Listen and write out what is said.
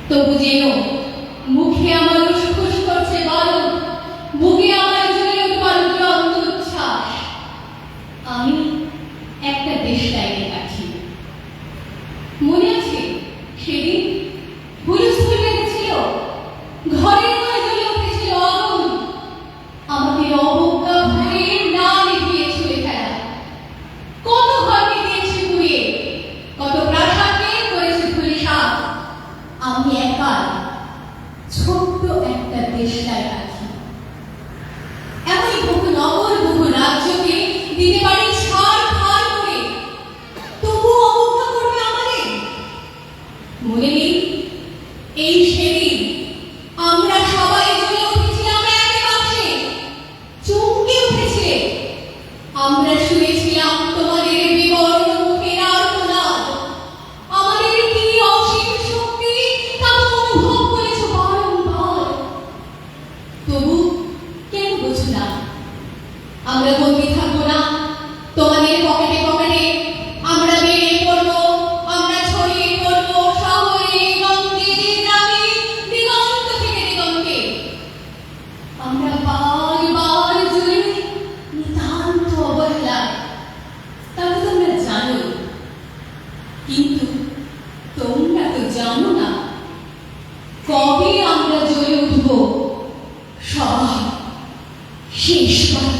তবু যেন মুখে আমার উসখুস করছে গরম, বুকে আমার জ্বলে উঠবার উড়ন্ত উচ্ছ্বাস। আমি একটা দেশলাইনে আছি। মনে আছে সেদিন হুলস্থুল বেঁধেছিল, ঘরের ঘরে জ্বলে উঠেছিল আগুন। আমাকে অবজ্ঞা ভরে না নিভিয়ে ছুঁড়ে ফেলা। কত ঘরকে দিয়েছে পুড়িয়ে, কত প্রাসাদকে করেছে ধূলিসাৎ। আমি একা ছোট্ট একটা দেশলাই আছি। এমনই বহু নগর বহু রাজ্যকে দিতে পারি ছাড় খাড় করে, তবুও অবজ্ঞা করবে আমাদের। মনে নেই এই সেদিন আমরা সবাই জ্বলে উঠেছিলাম এক বাক্সে, চমকে উঠেছে। আমরা শুনেছিলাম তোমাদের বিবর্ণ মুখের আর্তনাদ। আমাদের কি অসীম শক্তি তা অনুভব করেছ বারংবার। তবু কেন বোঝো না আমরা বন্দী থাকবো না তোমাদের পকেটে পকেটে। আমরা বেরিয়ে পড়বো, আমরা ছড়িয়ে পড়বো শহরে গঙ্গে গ্রামে, দিগন্ত থেকে দিগন্তে। আমরা বার বার জ্বলে উঠি নিতান্ত অবহেলায়, তা তো তোমরা জানো। কিন্তু তোমরা তো জানো না কবে আমরা জ্বলে উঠবো সবাই শেষবার।